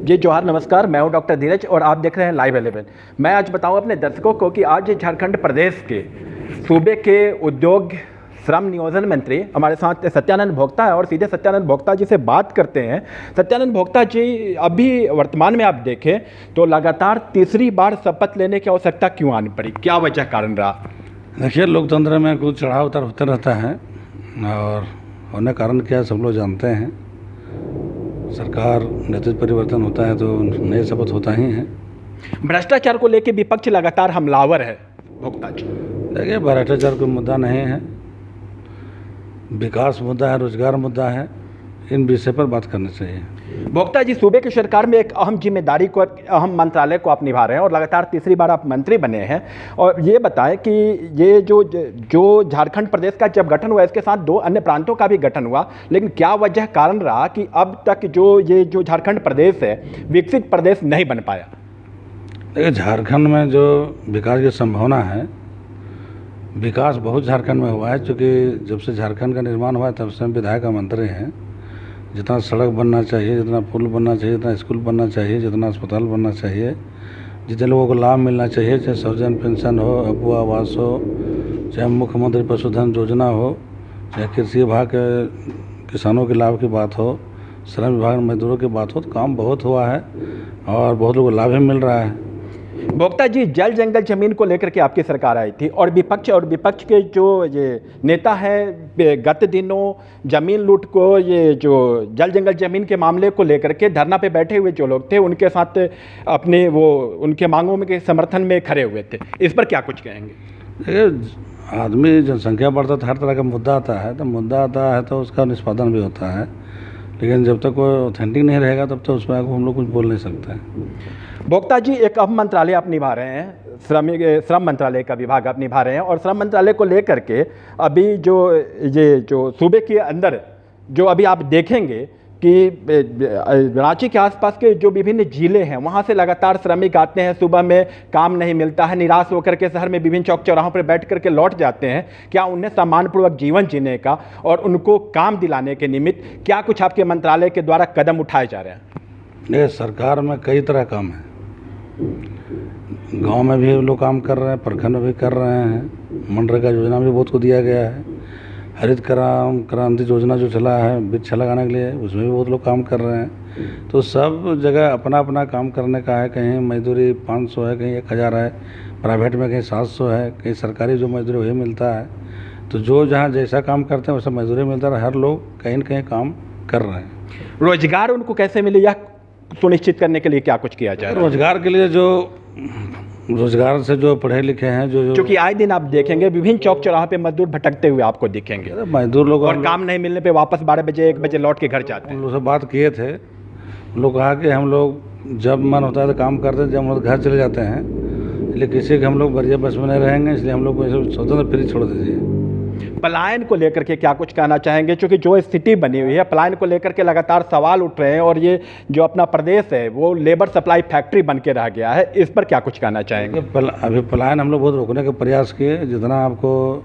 जी जोहार नमस्कार, मैं हूं डॉक्टर धीरज और आप देख रहे हैं लाइव 11। मैं आज बताऊं अपने दर्शकों को कि आज झारखंड प्रदेश के सूबे के उद्योग श्रम नियोजन मंत्री हमारे साथ सत्यानंद भोक्ता है और सीधे सत्यानंद भोक्ता जी से बात करते हैं। सत्यानंद भोक्ता जी, अभी वर्तमान में आप देखें तो लगातार तीसरी बार शपथ लेने की आवश्यकता क्यों आनी पड़ी, क्या वजह कारण रहा? देखिए, लोकतंत्र में कुछ चढ़ाव उतार होते रहता है और होने कारण क्या सब लोग जानते हैं। सरकार नेतृत्व परिवर्तन होता है तो नए शपथ होता ही है। भ्रष्टाचार को लेकर विपक्ष लगातार हमलावर है भोक्ता जी। देखिए, भ्रष्टाचार कोई मुद्दा नहीं है, विकास मुद्दा है, रोजगार मुद्दा है, इन विषय पर बात करनी चाहिए। भोक्ता जी, सूबे की सरकार में एक अहम जिम्मेदारी को, अहम मंत्रालय को आप निभा रहे हैं और लगातार तीसरी बार आप मंत्री बने हैं। और ये बताएं कि ये जो झारखंड प्रदेश का जब गठन हुआ, इसके साथ दो अन्य प्रांतों का भी गठन हुआ, लेकिन क्या वजह कारण रहा कि अब तक जो झारखंड प्रदेश है विकसित प्रदेश नहीं बन पाया? देखिए, झारखंड में जो विकास की संभावना है, विकास बहुत झारखंड में हुआ है। क्योंकि जब से झारखंड का निर्माण हुआ है तब से हम विधायक का मंत्री हैं। जितना सड़क बनना चाहिए, जितना पुल बनना चाहिए, जितना स्कूल बनना चाहिए, जितना अस्पताल बनना चाहिए, जितने लोगों को लाभ मिलना चाहिए, चाहे सौजन पेंशन हो, अबू आवास हो, चाहे मुख्यमंत्री पशुधन योजना हो, चाहे कृषि विभाग के किसानों के लाभ की बात हो, श्रम विभाग मजदूरों की बात हो, तो काम बहुत हुआ है और बहुत लोगों को लाभ भी मिल रहा है। भोक्ता जी, जल जंगल जमीन को लेकर के आपकी सरकार आई थी और विपक्ष के जो ये नेता हैं गत दिनों जमीन लूट को, ये जो जल जंगल जमीन के मामले को लेकर के धरना पे बैठे हुए जो लोग थे उनके साथ अपने उनके मांगों में के समर्थन में खड़े हुए थे। इस पर क्या कुछ कहेंगे? देखिए, आदमी जनसंख्या बढ़ता तो हर तरह का मुद्दा आता है, तो उसका निष्पादन भी होता है, लेकिन जब तक वो ऑथेंटिक नहीं रहेगा तब तक उसमें हम लोग कुछ बोल नहीं सकते हैं। भोक्ता जी, एक अहम मंत्रालय आप निभा रहे हैं, श्रम मंत्रालय का विभाग आप निभा रहे हैं और श्रम मंत्रालय को लेकर के अभी जो सूबे के अंदर जो अभी आप देखेंगे कि रांची के आसपास के जो विभिन्न जिले हैं वहाँ से लगातार श्रमिक आते हैं, सुबह में काम नहीं मिलता है, निराश होकर के शहर में विभिन्न चौक चौराहों पर बैठ करके लौट जाते हैं। क्या उन्हें सम्मानपूर्वक जीवन जीने का और उनको काम दिलाने के निमित्त क्या कुछ आपके मंत्रालय के द्वारा कदम उठाए जा रहे हैं? ये सरकार में कई तरह काम है। गांव में भी लोग काम कर रहे हैं, प्रखंड में भी कर रहे हैं, मनरेगा योजना भी बहुत को दिया गया है, हरित क्रांति योजना जो चला है वृक्ष लगाने के लिए, उसमें भी बहुत लोग काम कर रहे हैं। तो सब जगह अपना अपना काम करने का है। कहीं मजदूरी 500 है, कहीं 1000 है, प्राइवेट में कहीं 700 है, कहीं सरकारी जो मजदूरी वही मिलता है। तो जो जहाँ जैसा काम करते हैं वैसा मजदूरी मिलता है। हर लोग कहीं न कहीं काम कर रहे हैं। रोजगार उनको कैसे मिले या सुनिश्चित करने के लिए क्या कुछ किया जाए? रोजगार के लिए रोजगार से जो पढ़े लिखे हैं, जो क्योंकि आए दिन आप देखेंगे विभिन्न चौक चौराहे पे मजदूर भटकते हुए आपको दिखेंगे, मजदूर लोग, और काम नहीं मिलने पे वापस 12 बजे 1 बजे लौट के घर जाते हैं। उन लोग से बात किए थे, उन लोग कहा कि हम लोग जब मन होता है तो काम करते हैं, जब हम लोग घर चले जाते हैं, इसलिए किसी के हम लोग बरिया बस में नहीं रहेंगे, इसलिए हम लोग को स्वतंत्र फ्री छोड़ दीजिए। पलायन को लेकर के क्या कुछ कहना चाहेंगे? क्योंकि जो स्थिति बनी हुई है पलायन को लेकर के लगातार सवाल उठ रहे हैं और ये जो अपना प्रदेश है वो लेबर सप्लाई फैक्ट्री बन के रह गया है, इस पर क्या कुछ कहना चाहेंगे? अभी पलायन हम लोग बहुत रोकने का प्रयास किए। जितना आपको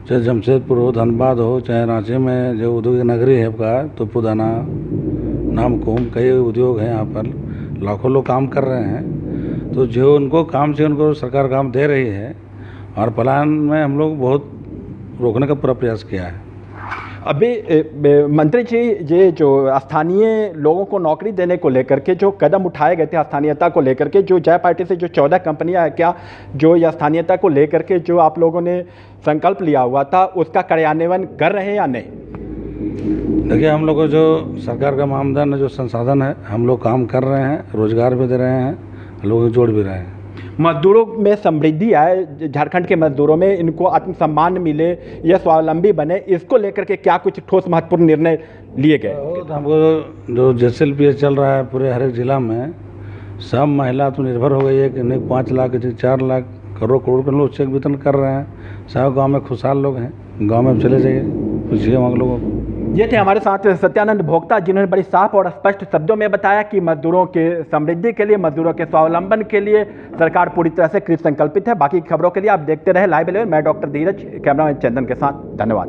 चाहे जमशेदपुर हो, धनबाद हो, चाहे रांची में जो उद्योग नगरी है आपका तुपुदाना, नामकुम, कई उद्योग हैं, यहाँ पर लाखों लोग काम कर रहे हैं। तो जो उनको काम से उनको सरकार काम दे रही है और पलायन में हम लोग बहुत रोकने का पूरा प्रयास किया है। अभी मंत्री जी, ये जो स्थानीय लोगों को नौकरी देने को लेकर के जो कदम उठाए गए थे, स्थानीयता को लेकर के, जो जय पार्टी से जो 14 कंपनियां हैं, क्या जो ये स्थानीयता को लेकर के जो आप लोगों ने संकल्प लिया हुआ था उसका कार्यान्वयन कर रहे हैं या नहीं? देखिए, हम लोग को जो सरकार का आमदन जो संसाधन है, हम लोग काम कर रहे हैं, रोजगार भी दे रहे हैं, लोगों को जोड़ भी रहे हैं। मजदूरों में समृद्धि आए, झारखंड के मजदूरों में इनको आत्मसम्मान मिले, यह स्वावलंबी बने, इसको लेकर के क्या कुछ ठोस महत्वपूर्ण निर्णय लिए गए? तो हमको जो JCLPS चल रहा है पूरे हर एक जिला में, सब महिला आत्मनिर्भर हो गई है कि नहीं, 5 लाख 4 लाख करोड़ के लोग चेक वितरण कर रहे हैं। सब गाँव में खुशहाल लोग हैं। गाँव में चले जाइए, पूछिए वहाँ लोगों को। ये थे हमारे साथ सत्यानंद भोक्ता, जिन्होंने बड़ी साफ और स्पष्ट शब्दों में बताया कि मजदूरों के समृद्धि के लिए, मजदूरों के स्वावलंबन के लिए सरकार पूरी तरह से कृत संकल्पित है। बाकी खबरों के लिए आप देखते रहे लाइव 11। मैं डॉक्टर धीरज, कैमरामैन चंदन के साथ, धन्यवाद।